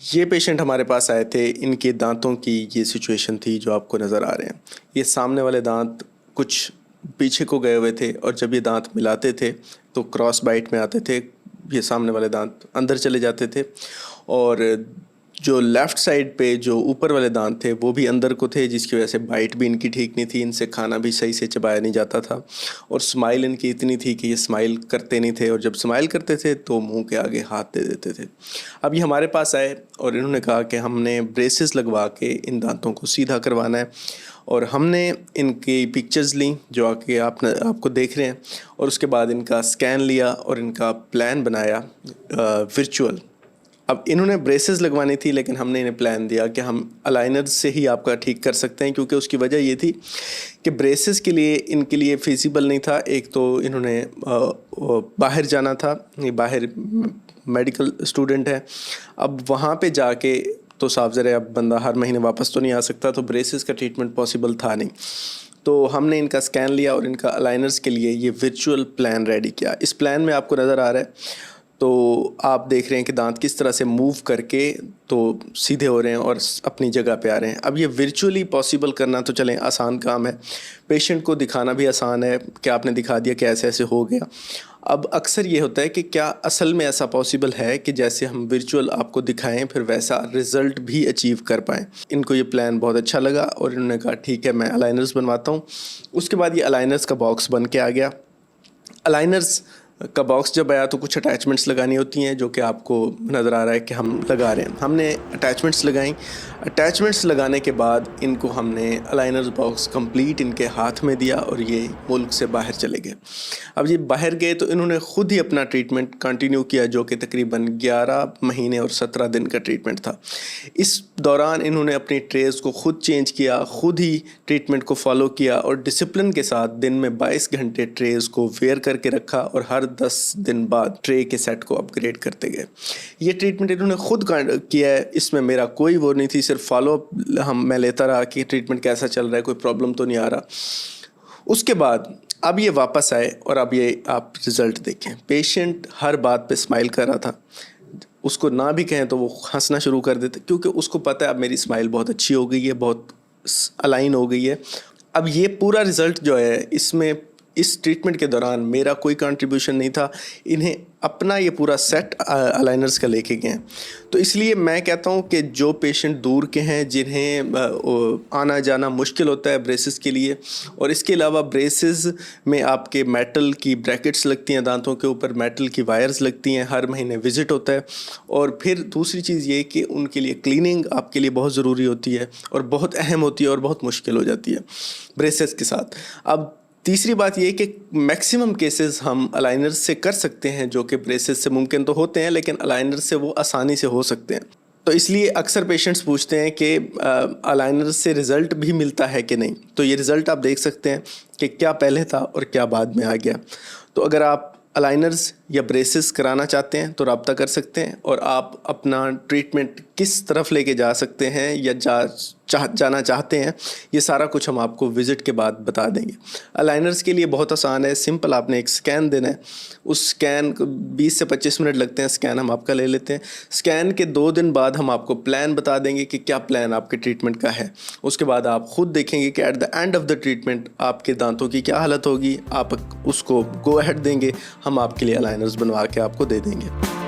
ये पेशेंट हमारे पास आए थे, इनके दांतों की ये सिचुएशन थी जो आपको नज़र आ रहे हैं। ये सामने वाले दांत कुछ पीछे को गए हुए थे और जब ये दांत मिलाते थे तो क्रॉस बाइट में आते थे। ये सामने वाले दांत अंदर चले जाते थे और जो लेफ़्ट साइड पे जो ऊपर वाले दांत थे वो भी अंदर को थे, जिसकी वजह से बाइट भी इनकी ठीक नहीं थी, इनसे खाना भी सही से चबाया नहीं जाता था और स्माइल इनकी इतनी थी कि ये स्माइल करते नहीं थे और जब स्माइल करते थे तो मुंह के आगे हाथ दे देते थे। अब ये हमारे पास आए और इन्होंने कहा कि हमने ब्रेसेस लगवा के इन दांतों को सीधा करवाना है और हमने इनकी पिक्चर्स ली जो आके आपको देख रहे हैं और उसके बाद इनका स्कैन लिया और इनका प्लान बनाया वर्चुअल। अब इन्होंने ब्रेसेस लगवानी थी लेकिन हमने इन्हें प्लान दिया कि हम अलाइनर से ही आपका ठीक कर सकते हैं, क्योंकि उसकी वजह ये थी कि ब्रेसेस के लिए इनके लिए फिजिबल नहीं था। एक तो इन्होंने बाहर जाना था, ये बाहर मेडिकल स्टूडेंट है, अब वहाँ पे जाके तो साफ ज़रा अब बंदा हर महीने वापस तो नहीं आ सकता, तो ब्रेसेस का ट्रीटमेंट पॉसिबल था नहीं। तो हमने इनका स्कैन लिया और इनका अलाइनर्स के लिए ये वर्चुअल प्लान रेडी किया। इस प्लान में आपको नज़र आ रहा है, तो आप देख रहे हैं कि दांत किस तरह से मूव करके तो सीधे हो रहे हैं और अपनी जगह पे आ रहे हैं। अब ये वर्चुअली पॉसिबल करना तो चलें आसान काम है, पेशेंट को दिखाना भी आसान है कि आपने दिखा दिया कि ऐसे ऐसे हो गया। अब अक्सर ये होता है कि क्या असल में ऐसा पॉसिबल है कि जैसे हम वर्चुअल आपको दिखाएं फिर वैसा रिज़ल्ट भी अचीव कर पाएँ। इनको ये प्लान बहुत अच्छा लगा और इन्होंने कहा ठीक है मैं अलाइनर्स बनवाता हूँ। उसके बाद ये अलाइनर्स का बॉक्स बन के आ गया। अलाइनर्स का बॉक्स जब आया तो कुछ अटैचमेंट्स लगानी होती हैं जो कि आपको नज़र आ रहा है कि हम लगा रहे हैं। हमने अटैचमेंट्स लगाई। अटैचमेंट्स लगाने के बाद इनको हमने अलाइनर्स बॉक्स कंप्लीट इनके हाथ में दिया और ये मुल्क से बाहर चले गए। अब ये बाहर गए तो इन्होंने ख़ुद ही अपना ट्रीटमेंट कंटिन्यू किया जो कि तकरीबन 11 महीने और 17 दिन का ट्रीटमेंट था। इस दौरान इन्होंने अपनी ट्रेस को ख़ुद चेंज किया, ख़ुद ही ट्रीटमेंट को फॉलो किया और डिसिप्लिन के साथ दिन में 22 घंटे ट्रेस को वेयर करके रखा और हर 10 दिन बाद ट्रे के सेट को अपग्रेड करते गए। ये ट्रीटमेंट इन्होंने खुद किया है, इसमें मेरा कोई वो नहीं थी, सिर्फ फॉलोअप मैं लेता रहा कि ट्रीटमेंट कैसा चल रहा है, कोई प्रॉब्लम तो नहीं आ रहा। उसके बाद अब ये वापस आए और अब ये आप रिज़ल्ट देखें। पेशेंट हर बात पे स्माइल कर रहा था, उसको ना भी कहें तो वो हंसना शुरू कर देते, क्योंकि उसको पता है अब मेरी स्माइल बहुत अच्छी हो गई है, बहुत अलाइन हो गई है। अब ये पूरा रिज़ल्ट जो है इसमें इस ट्रीटमेंट के दौरान मेरा कोई कंट्रीब्यूशन नहीं था, इन्हें अपना ये पूरा सेट अलाइनर्स का लेके गए हैं। तो इसलिए मैं कहता हूँ कि जो पेशेंट दूर के हैं, जिन्हें आना जाना मुश्किल होता है ब्रेसेस के लिए, और इसके अलावा ब्रेसेस में आपके मेटल की ब्रैकेट्स लगती हैं, दांतों के ऊपर मेटल की वायर्स लगती हैं, हर महीने विज़िट होता है, और फिर दूसरी चीज़ ये कि उनके लिए क्लीनिंग आपके लिए बहुत ज़रूरी होती है और बहुत अहम होती है और बहुत मुश्किल हो जाती है ब्रेसेस के साथ। अब तीसरी बात ये कि मैक्सिमम केसेस हम अलाइनर से कर सकते हैं जो कि ब्रेसेस से मुमकिन तो होते हैं, लेकिन अलाइनर से वो आसानी से हो सकते हैं। तो इसलिए अक्सर पेशेंट्स पूछते हैं कि अलाइनर से रिज़ल्ट भी मिलता है कि नहीं। तो ये रिज़ल्ट आप देख सकते हैं कि क्या पहले था और क्या बाद में आ गया। तो अगर आप अलाइनर्स या ब्रेसेस कराना चाहते हैं तो रब्ता कर सकते हैं और आप अपना ट्रीटमेंट किस तरफ लेके जा सकते हैं या जाना चाहते हैं, ये सारा कुछ हम आपको विज़िट के बाद बता देंगे। अलाइनर्स के लिए बहुत आसान है, सिंपल आपने एक स्कैन देना है। उस स्कैन 20 से 25 मिनट लगते हैं, स्कैन हम आपका ले लेते हैं। स्कैन के 2 दिन बाद हम आपको प्लान बता देंगे कि क्या प्लान आपके ट्रीटमेंट का है। उसके बाद आप ख़ुद देखेंगे कि at the end of the treatment आपके दांतों की क्या हालत होगी, आप उसको गो अहेड देंगे, हम आपके लिए अलाइनर्स बनवा के आपको दे देंगे।